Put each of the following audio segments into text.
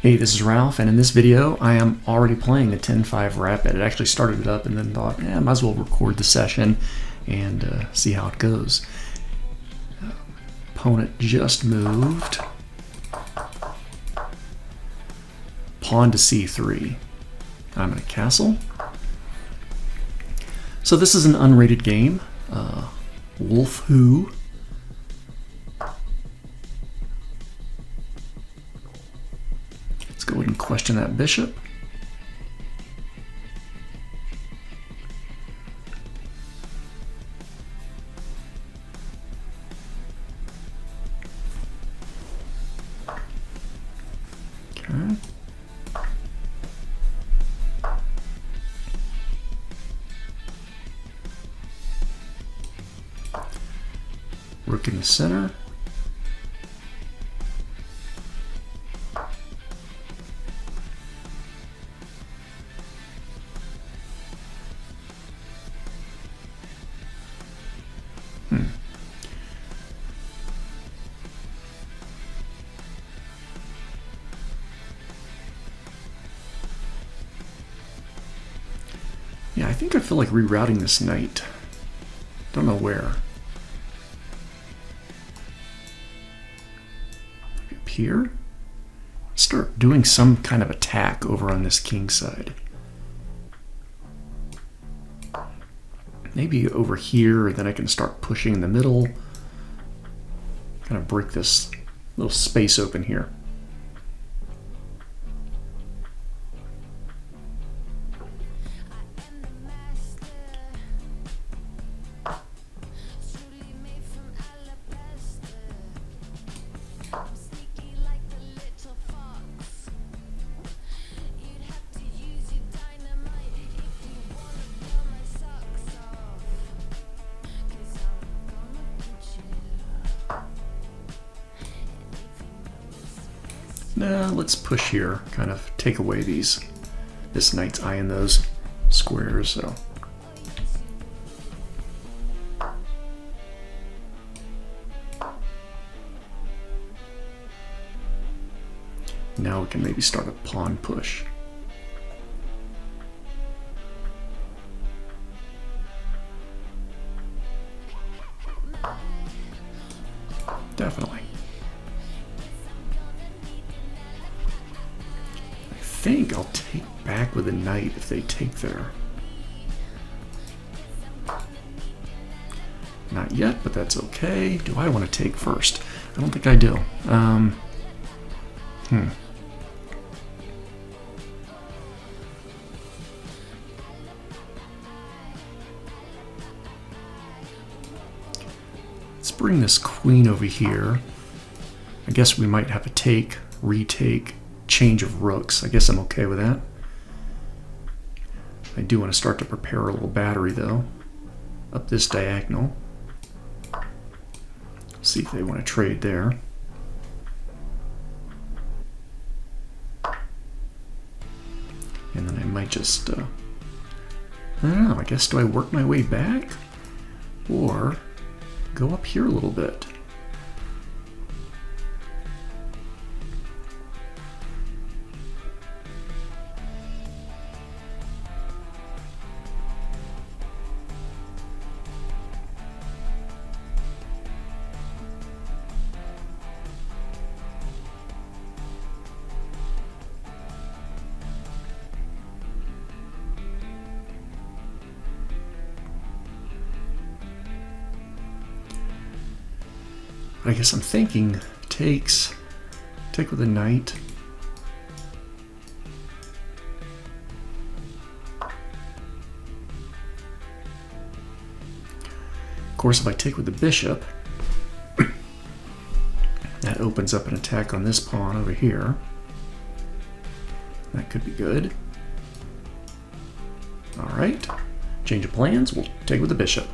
Hey, this is Ralph, and in this video I am already playing a 10-5 rapid. It actually started it up and then thought, might as well record the session and see how it goes. Opponent just moved. Pawn to c3. I'm in a castle. So this is an unrated game. WOLFHOO. Let's go ahead and question that bishop. Okay. Rook in the center. Yeah, I think I feel like rerouting this knight. Don't know where. Maybe up here? Start doing some kind of attack over on this king side. Maybe over here, and then I can start pushing in the middle. Kind of break this little space open here. Nah, let's push here, kind of take away this knight's eyeing those squares, so. Now we can maybe start a pawn push. Definitely. I think I'll take back with a knight if they take there. Not yet, but that's okay. Do I want to take first? I don't think I do. Let's bring this queen over here. I guess we might have a take, retake, change of rooks. I guess I'm okay with that. I do want to start to prepare a little battery though. Up this diagonal. See if they want to trade there. And then I might just, I don't know, I guess do I work my way back? Or go up here a little bit? I guess I'm thinking take with a knight. Of course, if I take with the bishop, that opens up an attack on this pawn over here. That could be good. All right, change of plans. We'll take with the bishop.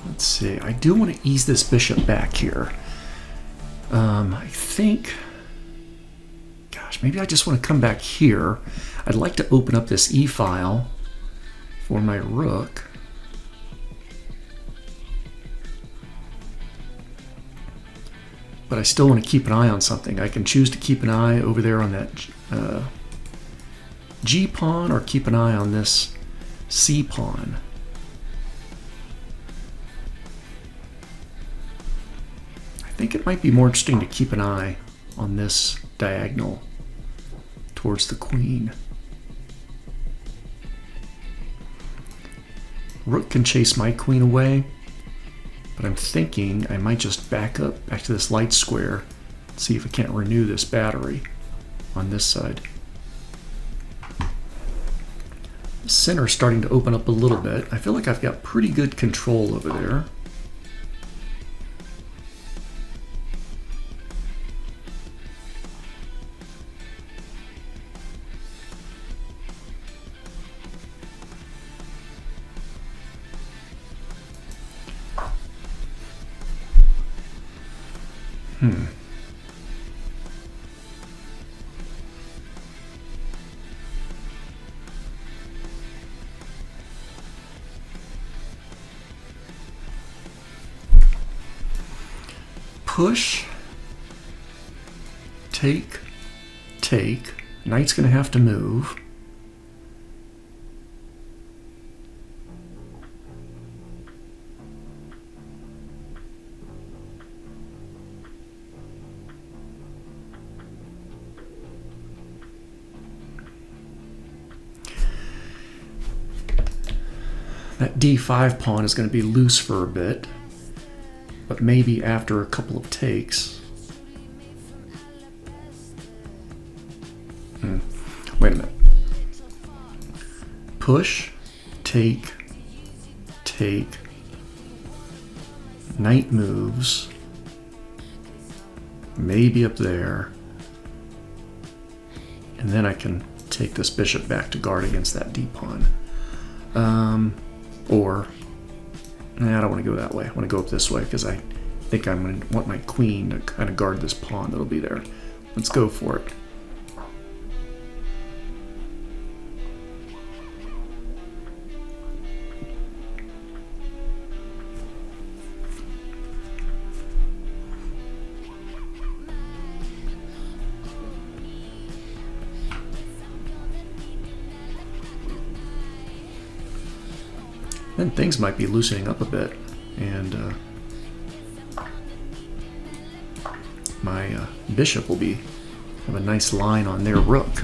Let's see. I do want to ease this bishop back here. I think... Gosh, maybe I just want to come back here. I'd like to open up this e-file for my rook. But I still want to keep an eye on something. I can choose to keep an eye over there on that G pawn or keep an eye on this C pawn. I think it might be more interesting to keep an eye on this diagonal towards the queen. Rook can chase my queen away, but I'm thinking I might just back to this light square, see if I can't renew this battery on this side. The center's starting to open up a little bit. I feel like I've got pretty good control over there. Push, take, take. Knight's going to have to move. That d5 pawn is going to be loose for a bit, but maybe after a couple of takes. Wait a minute. Push, take, take. Knight moves. Maybe up there. And then I can take this bishop back to guard against that d pawn. Or, I don't want to go that way. I want to go up this way because I think I'm going to want my queen to kind of guard this pawn that'll be there. Let's go for it. Then things might be loosening up a bit, and my bishop will have a nice line on their rook.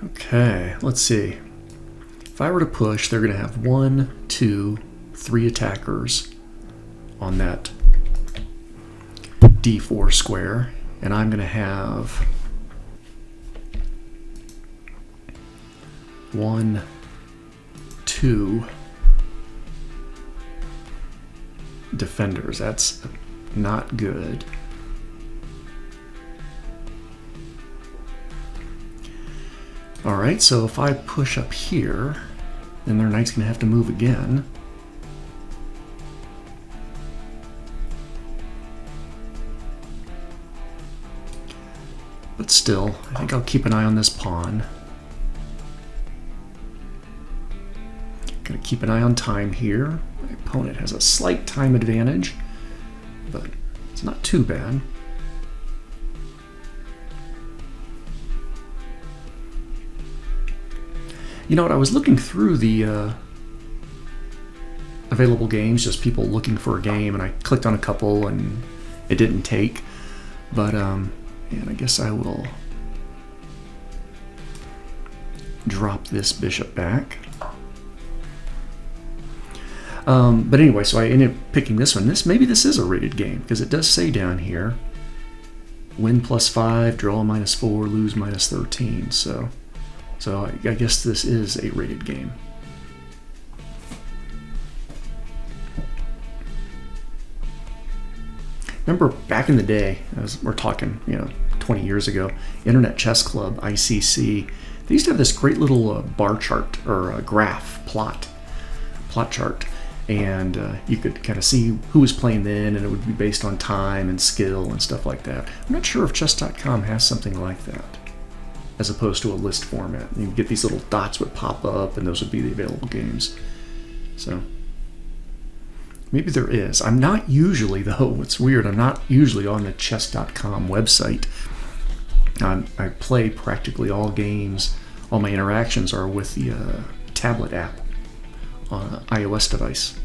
Okay, let's see. If I were to push, they're going to have 1, 2, 3 attackers on that d4 square, and I'm going to have 1, 2 defenders. That's not good. Alright, so if I push up here, then their knight's going to have to move again. But still, I think I'll keep an eye on this pawn. Gonna keep an eye on time here. My opponent has a slight time advantage, but it's not too bad. You know what, I was looking through the available games, just people looking for a game, and I clicked on a couple and it didn't take. But, and I guess I will drop this bishop back. But anyway, so I ended up picking this one. Maybe this is a rated game, because it does say down here, win +5, draw -4, lose -13, so I guess this is a rated game. Remember back in the day, we're talking, 20 years ago, Internet Chess Club, ICC, they used to have this great little bar chart or graph plot chart, and you could kind of see who was playing then, and it would be based on time and skill and stuff like that. I'm not sure if chess.com has something like that, as opposed to a list format. You get these little dots would pop up, and those would be the available games. So maybe there is. I'm not usually, though, it's weird, I'm not usually on the chess.com website. I play practically all games. All my interactions are with the tablet app on an iOS device.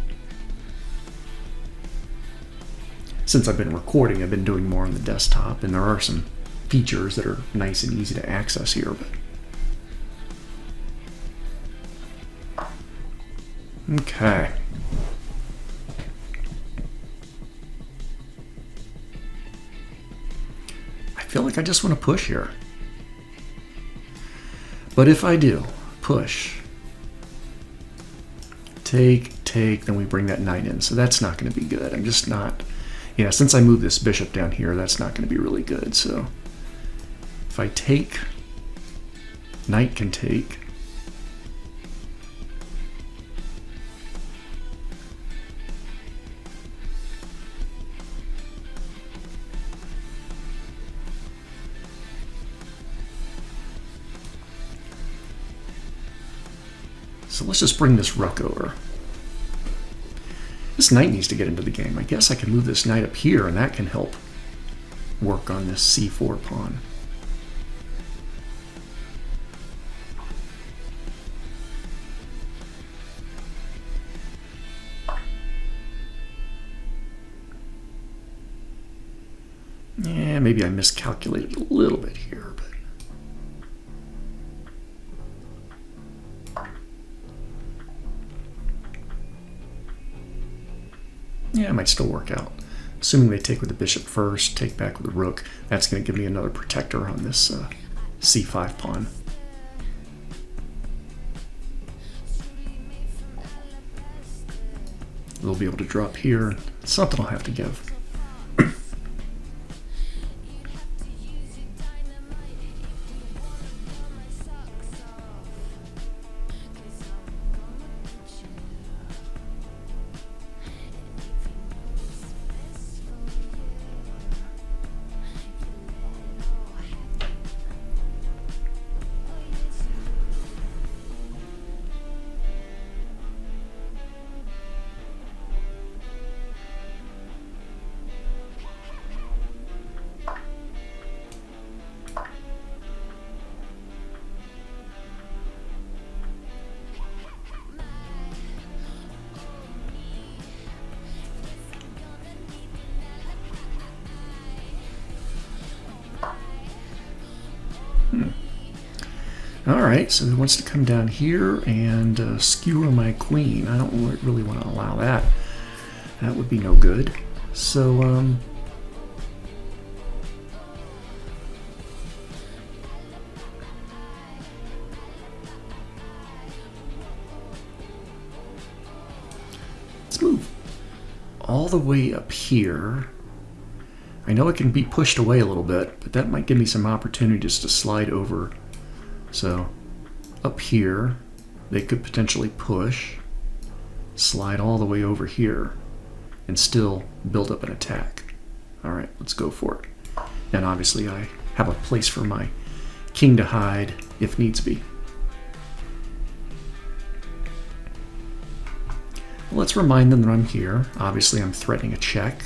Since I've been recording, I've been doing more on the desktop, and there are some features that are nice and easy to access here. But okay. I feel like I just want to push here. But if I do push, take, then we bring that knight in. So that's not going to be good. I'm just not, since I moved this bishop down here, that's not going to be really good. So if I take, knight can take. So let's just bring this rook over. This knight needs to get into the game. I guess I can move this knight up here, and that can help work on this c4 pawn. Yeah, maybe I miscalculated a little bit here, but yeah, it might still work out. Assuming they take with the bishop first, take back with the rook, that's going to give me another protector on this c5 pawn. They'll be able to drop here. Something I'll have to give. Alright, so he wants to come down here and skewer my queen. I don't really want to allow that. That would be no good. So, let's move all the way up here. I know it can be pushed away a little bit, but that might give me some opportunities to slide over. So up here, they could potentially push, slide all the way over here, and still build up an attack. All right, let's go for it. And obviously I have a place for my king to hide if needs be. Well, let's remind them that I'm here. Obviously I'm threatening a check.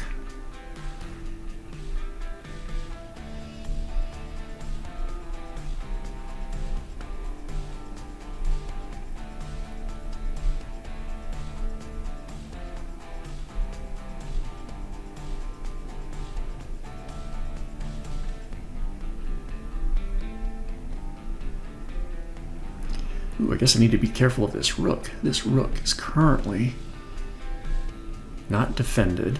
Ooh, I guess I need to be careful of this rook. This rook is currently not defended.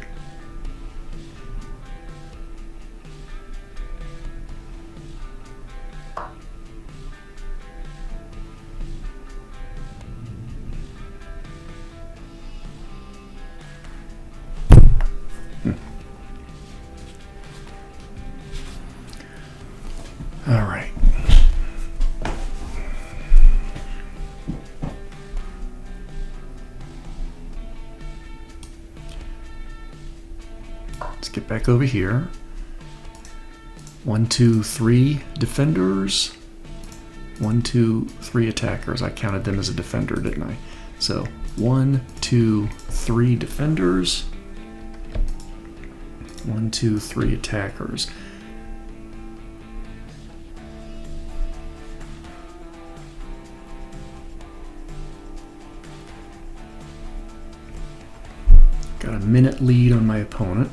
Let's get back over here. 1, 2, 3 defenders. 1, 2, 3 attackers. I counted them as a defender, didn't I? So 1, 2, 3 defenders. 1, 2, 3 attackers. Got a minute lead on my opponent.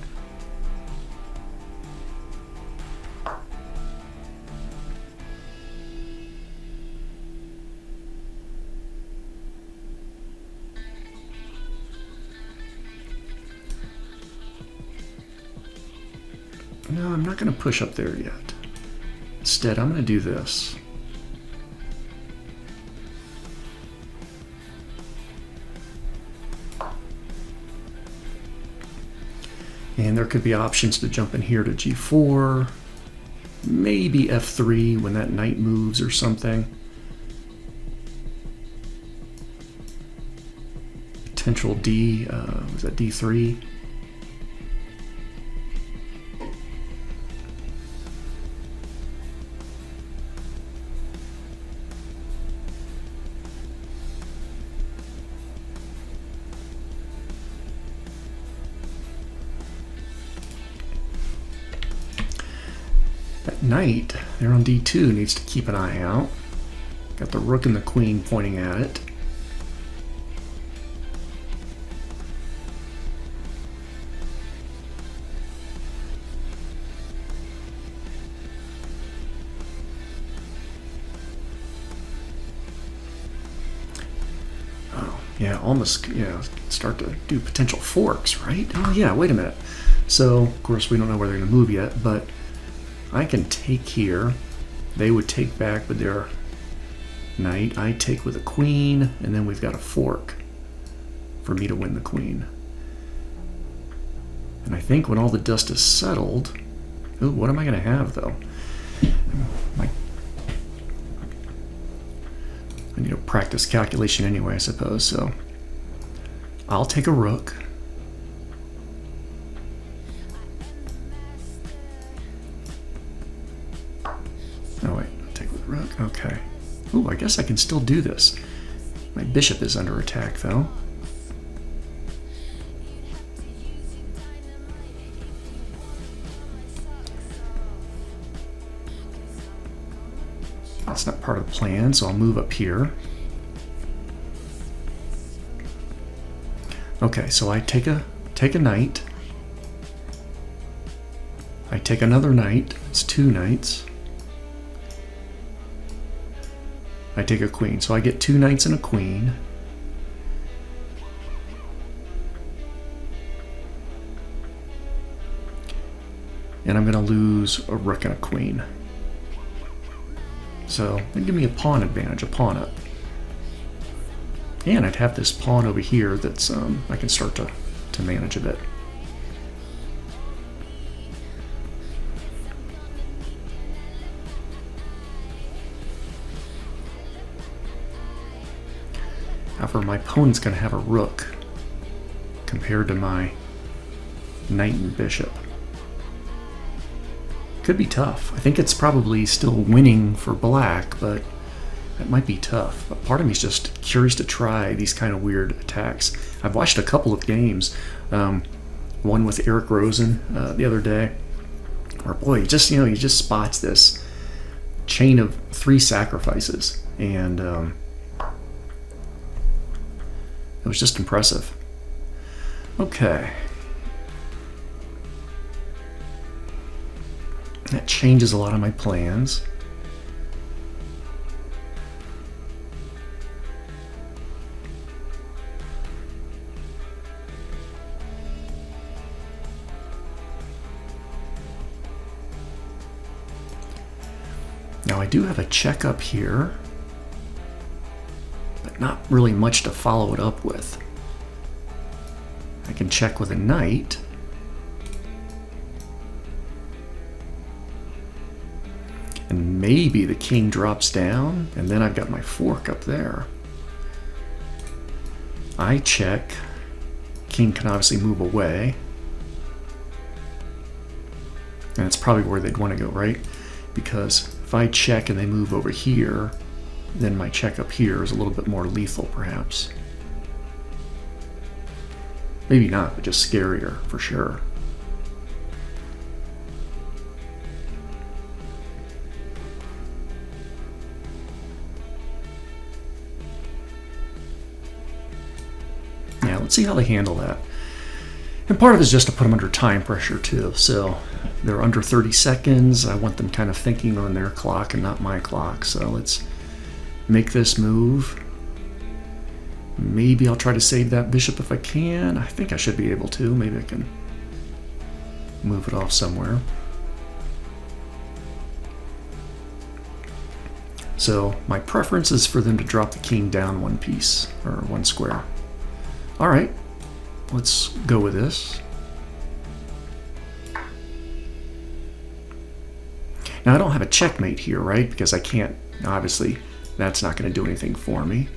No, I'm not going to push up there yet. Instead, I'm going to do this. And there could be options to jump in here to G4, maybe F3 when that knight moves or something. Potential D, was that D3? That knight there on D2 needs to keep an eye out. Got the rook and the queen pointing at it. Oh, yeah, almost, yeah, start to do potential forks, right? Oh, yeah, wait a minute. So, of course, we don't know where they're going to move yet, but I can take here. They would take back with their knight. I take with a queen, and then we've got a fork for me to win the queen. And I think when all the dust is settled, ooh, what am I going to have though? I need to practice calculation anyway, I suppose. So I'll take a rook. Oh wait, I'll take with rook. Okay. Ooh, I guess I can still do this. My bishop is under attack though. That's not part of the plan, so I'll move up here. Okay, so I take a knight. I take another knight. It's two knights. I take a queen, so I get two knights and a queen. And I'm going to lose a rook and a queen. So they give me a pawn advantage, a pawn up. And I'd have this pawn over here that's I can start to manage a bit. However, my opponent's going to have a rook compared to my knight and bishop. Could be tough. I think it's probably still winning for black, but that might be tough. But part of me is just curious to try these kind of weird attacks. I've watched a couple of games, one with Eric Rosen the other day, where boy, he just spots this chain of 3 sacrifices, and it was just impressive. Okay. That changes a lot of my plans. Now I do have a check up here, but not really much to follow it up with. I can check with a knight. And maybe the king drops down, and then I've got my fork up there. I check. King can obviously move away. And it's probably where they'd want to go, right? Because if I check and they move over here, then my check up here is a little bit more lethal, perhaps. Maybe not, but just scarier, for sure. Yeah, let's see how they handle that. And part of it is just to put them under time pressure, too. So they're under 30 seconds. I want them kind of thinking on their clock and not my clock. So let's make this move. Maybe I'll try to save that bishop if I can. I think I should be able to. Maybe I can move it off somewhere. So my preference is for them to drop the king down one piece, or one square. All right, let's go with this. Now I don't have a checkmate here, right? Because I can't, obviously, that's not going to do anything for me.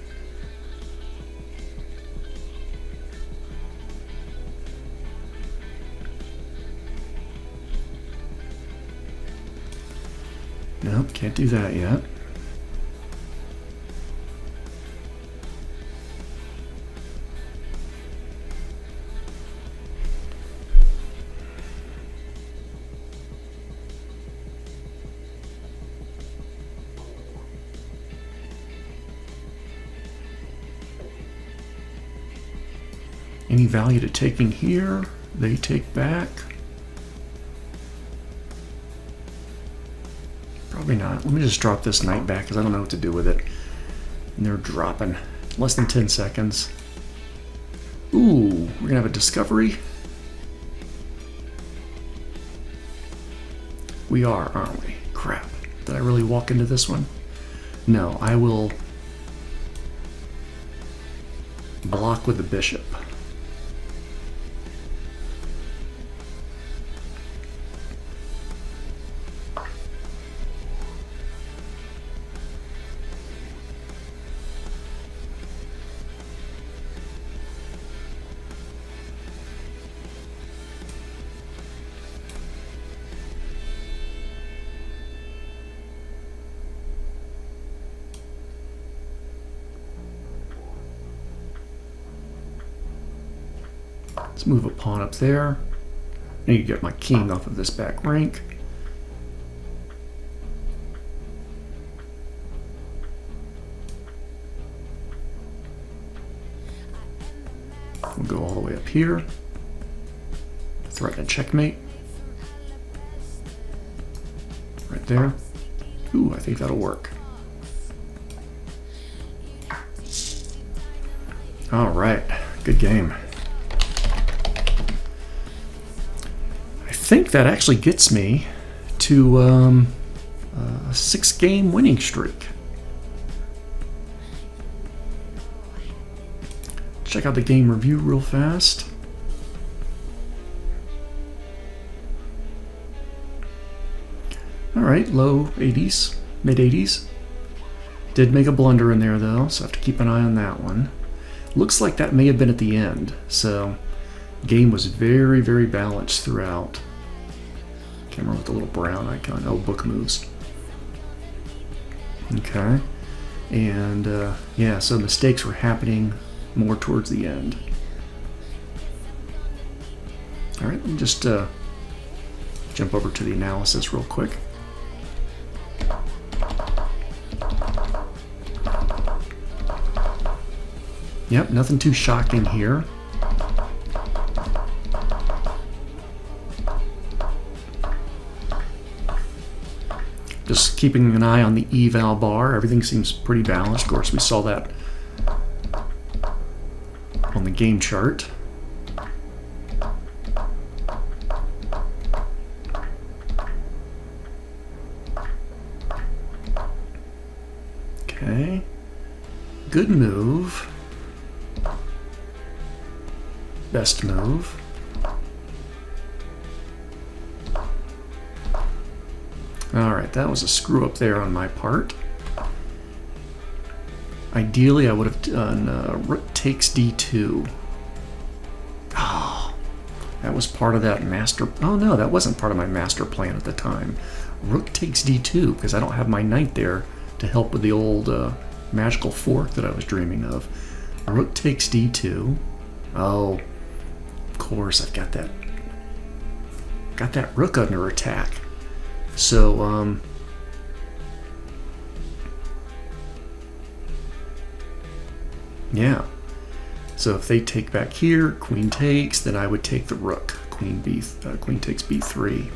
Nope, can't do that yet. Any value to taking here, they take back. Probably not. Let me just drop this knight back because I don't know what to do with it. And they're dropping. Less than 10 seconds. Ooh, we're going to have a discovery. We are, aren't we? Crap. Did I really walk into this one? No, I will block with the bishop. Let's move a pawn up there. I need to get my king off of this back rank. We'll go all the way up here. Threaten a checkmate. Right there. Ooh, I think that'll work. All right, good game. I think that actually gets me to a 6-game winning streak. Check out the game review real fast. All right, low 80s, mid 80s. Did make a blunder in there though, so I have to keep an eye on that one. Looks like that may have been at the end, so game was very, very balanced throughout. Can't remember what the little brown icon. Oh, book moves. Okay. And yeah, so mistakes were happening more towards the end. All right, let me just jump over to the analysis real quick. Yep, nothing too shocking here. Just keeping an eye on the eval bar. Everything seems pretty balanced. Of course, we saw that on the game chart. Okay. Good move. Best move. Alright, that was a screw up there on my part. Ideally, I would have done rook takes d2. Oh, That was part of that master... Oh, no, that wasn't part of my master plan at the time. Rook takes d2, because I don't have my knight there to help with the old magical fork that I was dreaming of. Rook takes d2. Oh, of course, I've got that rook under attack. So, yeah. So if they take back here, queen takes, then I would take the rook. Queen takes b3.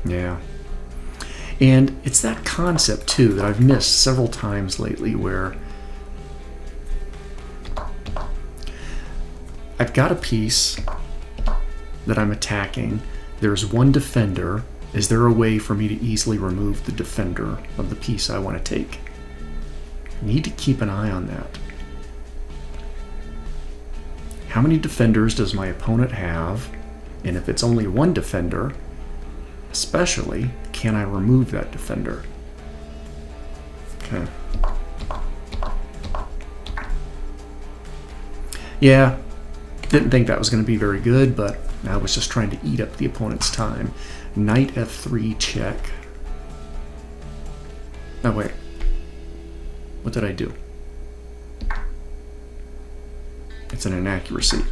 Yeah. And it's that concept, too, that I've missed several times lately where I've got a piece that I'm attacking. There's one defender. Is there a way for me to easily remove the defender of the piece I want to take? I need to keep an eye on that. How many defenders does my opponent have? And if it's only one defender, especially, can I remove that defender? Okay. Yeah, didn't think that was going to be very good, but I was just trying to eat up the opponent's time. Knight f3 check. Oh, wait. What did I do? It's an inaccuracy.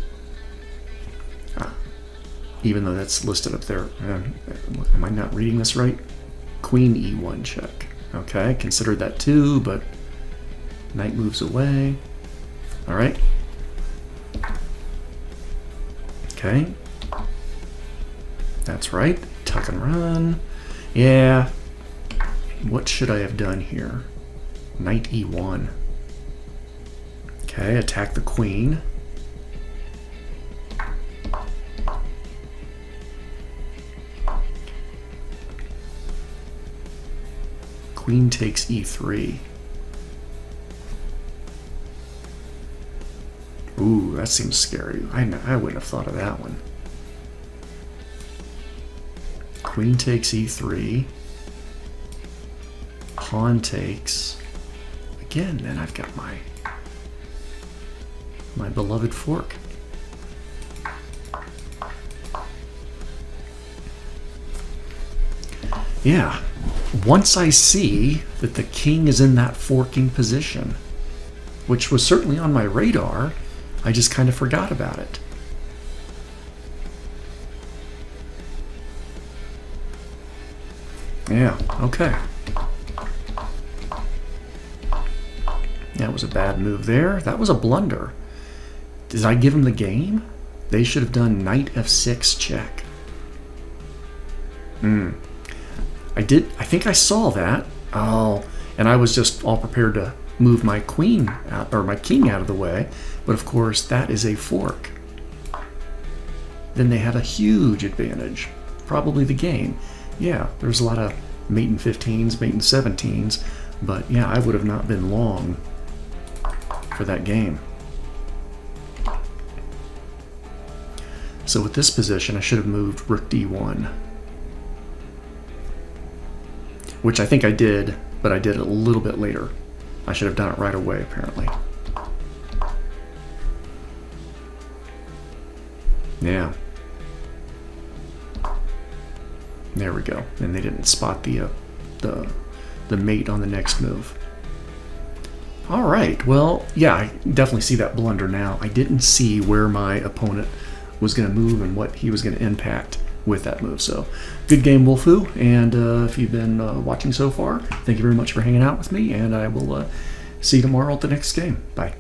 Even though that's listed up there. Am I not reading this right? Queen e1 check. Okay, considered that too, but knight moves away. All right. Okay. That's right. Tuck and run. Yeah. What should I have done here? Knight e1. Okay, attack the queen. Queen takes e3. Ooh, that seems scary. I wouldn't have thought of that one. Queen takes e3. Pawn takes. Again, then I've got my beloved fork. Yeah. Once I see that the king is in that forking position, which was certainly on my radar, I just kind of forgot about it. Yeah, okay. That was a bad move there. That was a blunder. Did I give him the game? They should have done knight f6 check. I think I saw that. Oh, and I was just all prepared to move my queen out, or my king out of the way. But of course, that is a fork. Then they had a huge advantage. Probably the game. Yeah, there's a lot of mate in 15s, mate in 17s. But yeah, I would have not been long for that game. So with this position, I should have moved rook d1. Which I think I did, but I did it a little bit later. I should have done it right away, apparently. Yeah. There we go. And they didn't spot the mate on the next move. All right. Well, yeah, I definitely see that blunder now. I didn't see where my opponent was going to move and what he was going to impact with that move. So good game, WOLFHOO. And if you've been watching so far, thank you very much for hanging out with me, and I will see you tomorrow at the next game. Bye.